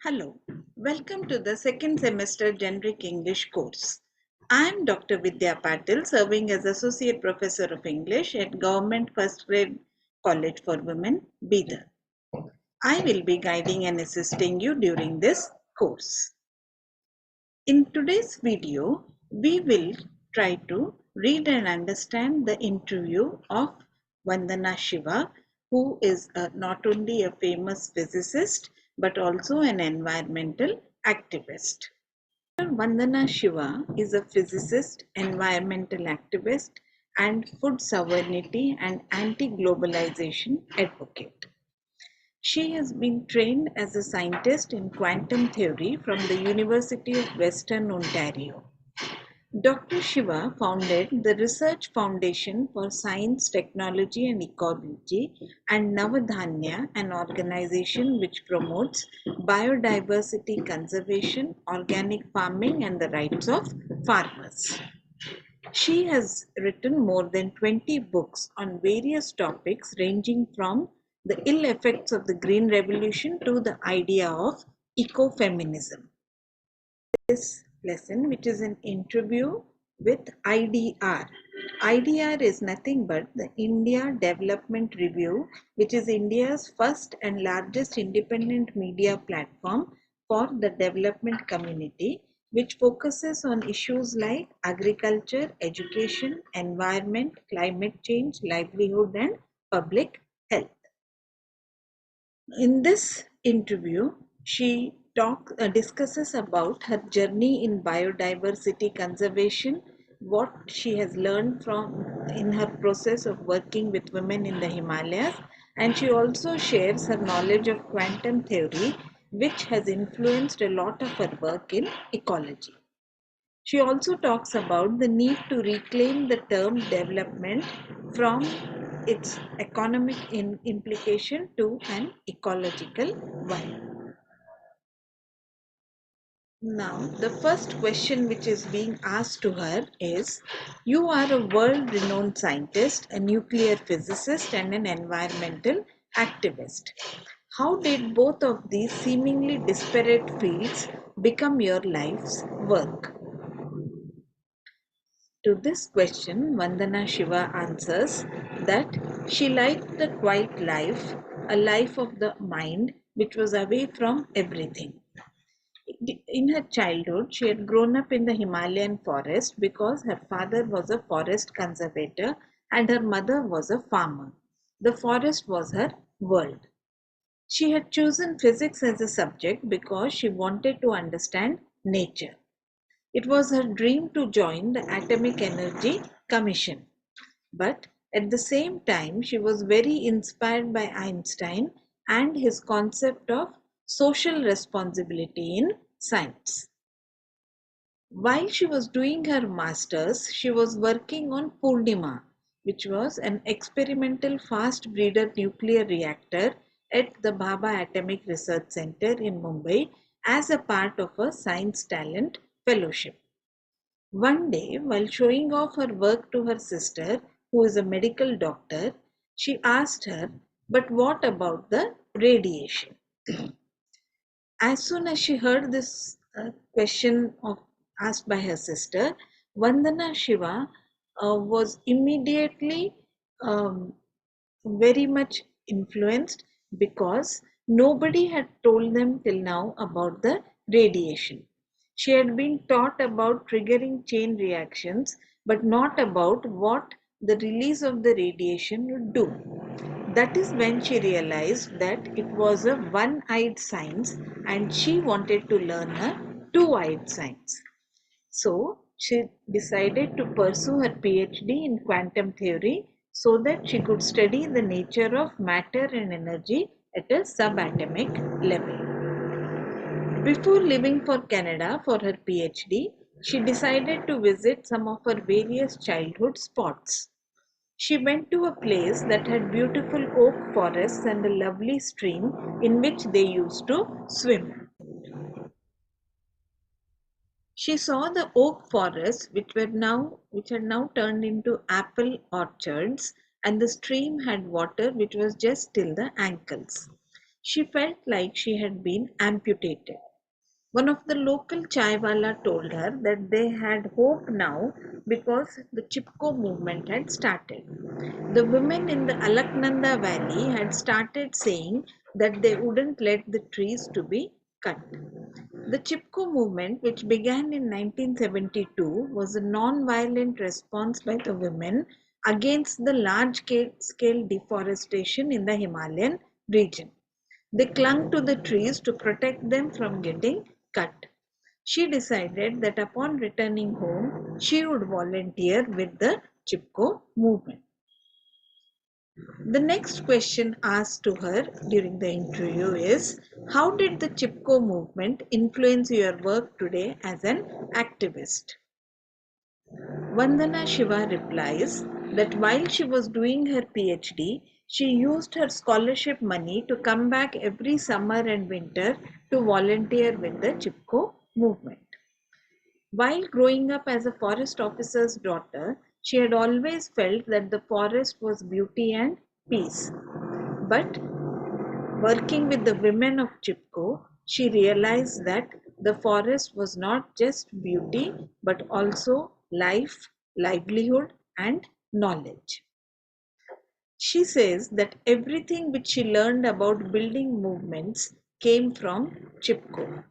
Hello, welcome to the second semester Generic English course. I am Dr. Vidya Patil, serving as Associate Professor of English at Government First Grade College for Women, Bidar. I will be guiding and assisting you during this course. In today's video, we will try to read and understand the interview of Vandana Shiva, who is not only a famous physicist but also an environmental activist. Vandana Shiva is a physicist, environmental activist, and food sovereignty and anti-globalization advocate. She has been trained as a scientist in quantum theory from the University of Western Ontario. Dr. Shiva founded the Research Foundation for Science, Technology and Ecology and Navadhanya, an organization which promotes biodiversity conservation, organic farming and the rights of farmers. She has written more than 20 books on various topics ranging from the ill effects of the Green Revolution to the idea of ecofeminism. This lesson, which is an interview with IDR. IDR is nothing but the India Development Review, which is India's first and largest independent media platform for the development community, which focuses on issues like agriculture, education, environment, climate change, livelihood, and public health. In this interview, she discusses about her journey in biodiversity conservation, what she has learned from in her process of working with women in the Himalayas, and she also shares her knowledge of quantum theory, which has influenced a lot of her work in ecology. She also talks about the need to reclaim the term development from its economic implication to an ecological one. Now, the first question which is being asked to her is, you are a world-renowned scientist, a nuclear physicist and an environmental activist. How did both of these seemingly disparate fields become your life's work? To this question, Vandana Shiva answers that she liked the quiet life, a life of the mind which was away from everything. In her childhood, she had grown up in the Himalayan forest because her father was a forest conservator and her mother was a farmer. The forest was her world. She had chosen physics as a subject because she wanted to understand nature. It was her dream to join the Atomic Energy Commission. But at the same time, she was very inspired by Einstein and his concept of social responsibility in science. While she was doing her master's, she was working on Purnima, which was an experimental fast breeder nuclear reactor at the Bhabha Atomic Research Center in Mumbai as a part of a Science Talent Fellowship. One day, while showing off her work to her sister, who is a medical doctor, she asked her, "But what about the radiation?" As soon as she heard this asked by her sister, Vandana Shiva was immediately um, very much influenced because nobody had told them till now about the radiation. She had been taught about triggering chain reactions, but not about what the release of the radiation would do. That is when she realized that it was a one-eyed science and she wanted to learn a two-eyed science. So she decided to pursue her PhD in quantum theory so that she could study the nature of matter and energy at a subatomic level. Before leaving for Canada for her PhD, she decided to visit some of her various childhood spots. She went to a place that had beautiful oak forests and a lovely stream in which they used to swim. She saw the oak forests which had now turned into apple orchards, and the stream had water which was just till the ankles. She felt like she had been amputated. One of the local chaiwala told her that they had hope now because the Chipko movement had started. The women in the Alaknanda valley had started saying that they wouldn't let the trees to be cut. The Chipko movement, which began in 1972, was a non-violent response by the women against the large-scale deforestation in the Himalayan region. They clung to the trees to protect them from getting cut. She decided that upon returning home, she would volunteer with the Chipko movement. The next question asked to her during the interview is, how did the Chipko movement influence your work today as an activist? Vandana Shiva replies that while she was doing her PhD, she used her scholarship money to come back every summer and winter to volunteer with the Chipko movement. While growing up as a forest officer's daughter, she had always felt that the forest was beauty and peace. But working with the women of Chipko, she realized that the forest was not just beauty but also life, livelihood, and knowledge. She says that everything which she learned about building movements came from Chipko.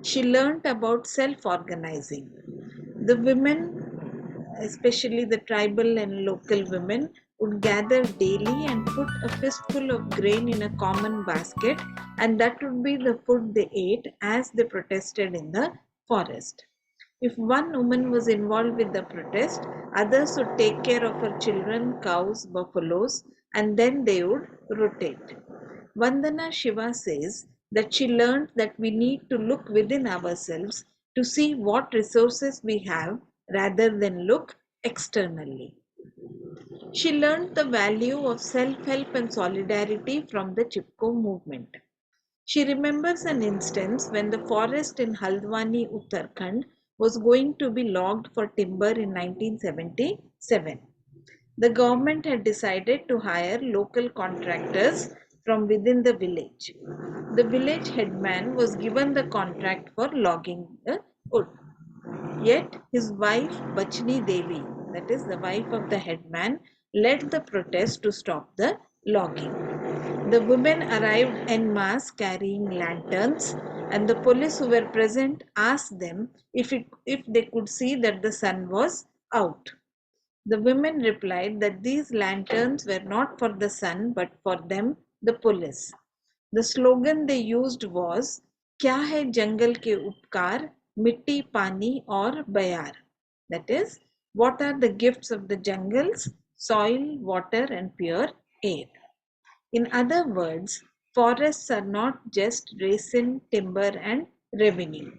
She learned about self organizing. The women, especially the tribal and local women, would gather daily and put a fistful of grain in a common basket, and that would be the food they ate as they protested in the forest. If one woman was involved with the protest, others would take care of her children, cows, buffaloes, and then they would rotate. Vandana Shiva says that she learned that we need to look within ourselves to see what resources we have rather than look externally. She learned the value of self help and solidarity from the Chipko movement. She remembers an instance when the forest in Haldwani, Uttarakhand was going to be logged for timber in 1977. The government had decided to hire local contractors from within the village. The village headman was given the contract for logging the wood. Yet his wife Bachni Devi, that is the wife of the headman, led the protest to stop the logging. The women arrived en masse carrying lanterns, and the police who were present asked them if they could see that the sun was out. The women replied that these lanterns were not for the sun but for them, the police. The slogan they used was, "Kya hai jangal ke upkar, mitti, pani aur bayar." That is, what are the gifts of the jungles? Soil, water, and pure air. In other words, forests are not just resin, timber, and revenue.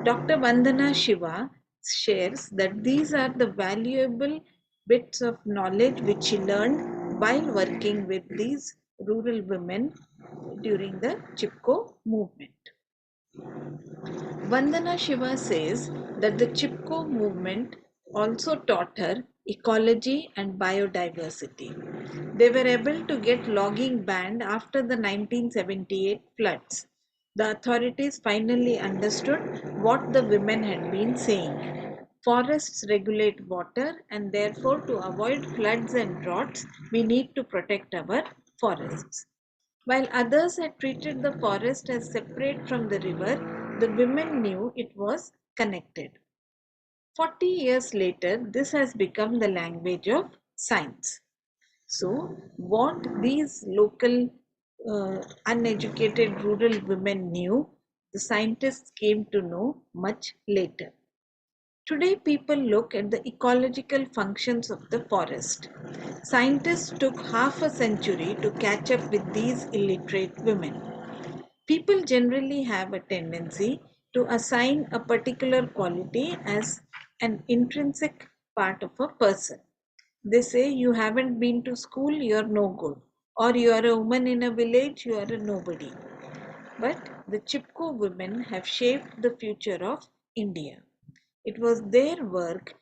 Dr. Vandana Shiva shares that these are the valuable bits of knowledge which she learned while working with these rural women during the Chipko movement. Vandana Shiva says that the Chipko movement also taught her ecology and biodiversity. They were able to get logging banned after the 1978 floods. The authorities finally understood what the women had been saying. Forests regulate water, and therefore, to avoid floods and droughts, we need to protect our forests. While others had treated the forest as separate from the river, the women knew it was connected. 40 years later, this has become the language of science. So, what these local uneducated rural women knew, the scientists came to know much later. Today, people look at the ecological functions of the forest. Scientists took half a century to catch up with these illiterate women. People generally have a tendency to assign a particular quality as an intrinsic part of a person. They say you haven't been to school, you're no good. Or you are a woman in a village, you are a nobody. But the Chipko women have shaped the future of India. It was their work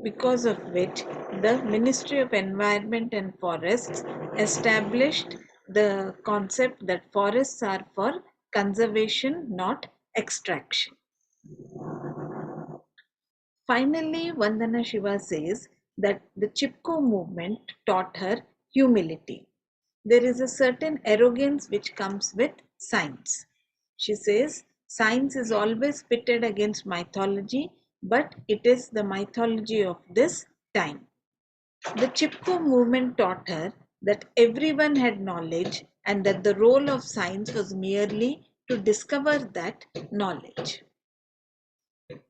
because of which the Ministry of Environment and Forests established the concept that forests are for conservation, not extraction. Finally, Vandana Shiva says that the Chipko movement taught her humility. There is a certain arrogance which comes with science. She says science is always pitted against mythology, but it is the mythology of this time. The Chipko movement taught her that everyone had knowledge and that the role of science was merely to discover that knowledge.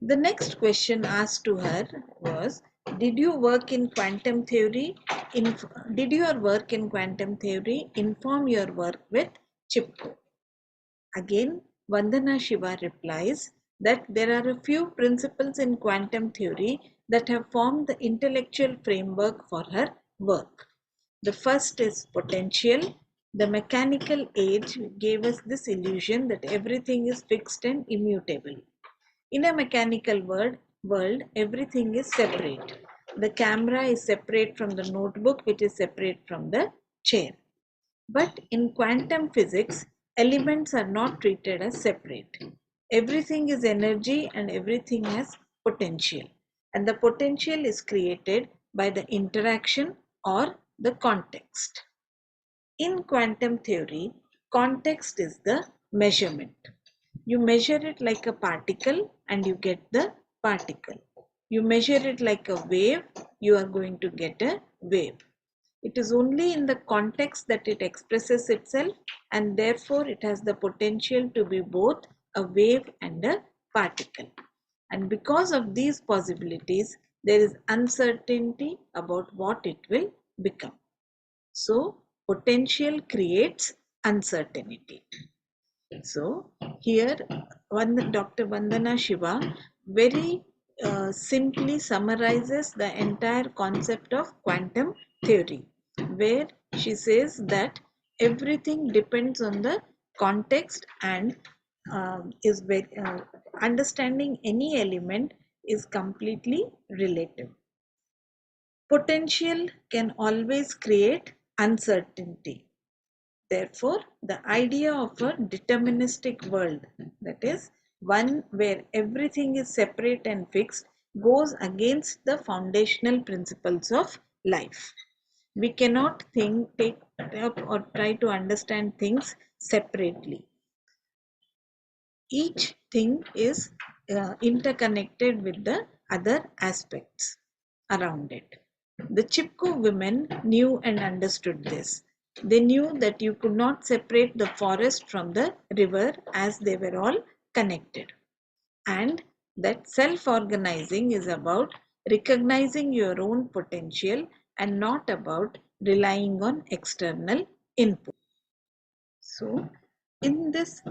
The next question asked to her was, did you work in quantum theory? Did your work in quantum theory inform your work with Chipko? Again, Vandana Shiva replies that there are a few principles in quantum theory that have formed the intellectual framework for her work. The first is potential. The mechanical age gave us this illusion that everything is fixed and immutable. In a mechanical world, everything is separate. The camera is separate from the notebook, which is separate from the chair. But in quantum physics, elements are not treated as separate. Everything is energy and everything has potential. And the potential is created by the interaction or the context. In quantum theory, context is the measurement. You measure it like a particle and you get the particle. You measure it like a wave, you are going to get a wave. It is only in the context that it expresses itself, and therefore it has the potential to be both a wave and a particle. And because of these possibilities, there is uncertainty about what it will become. So, potential creates uncertainty. So, here Dr. Vandana Shiva very simply summarizes the entire concept of quantum theory, where she says that everything depends on the context and is very, understanding any element is completely relative. Potential can always create uncertainty. Therefore, the idea of a deterministic world, that is, one where everything is separate and fixed, goes against the foundational principles of life. We cannot take up or try to understand things separately. Each thing is interconnected with the other aspects around it. The Chipko women knew and understood this. They knew that you could not separate the forest from the river as they were all connected, and that self-organizing is about recognizing your own potential and not about relying on external input. So, in this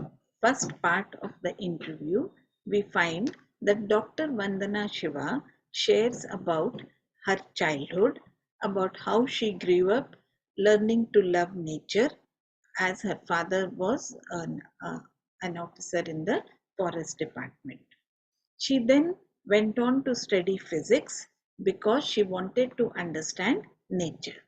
first part of the interview, we find that Dr. Vandana Shiva shares about her childhood, about how she grew up learning to love nature, as her father was an officer in the forest department. She then went on to study physics because she wanted to understand nature.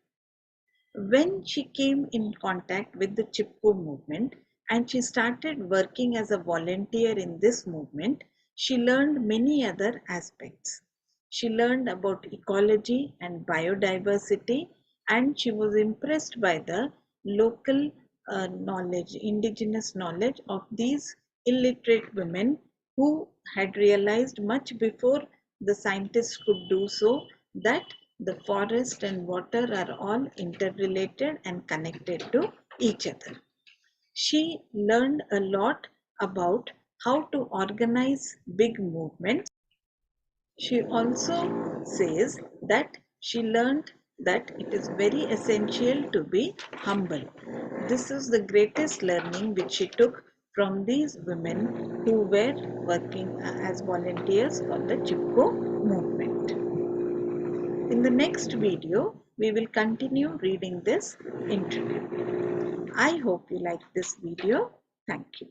When she came in contact with the Chipko movement and she started working as a volunteer in this movement, she learned many other aspects. She learned about ecology and biodiversity, and she was impressed by the local knowledge, indigenous knowledge of these illiterate women who had realized much before the scientists could do so that the forest and water are all interrelated and connected to each other. She learned a lot about how to organize big movements. She also says that she learned that it is very essential to be humble. This is the greatest learning which she took from these women who were working as volunteers for the Chipko movement. In the next video, we will continue reading this interview. I hope you like this video. Thank you.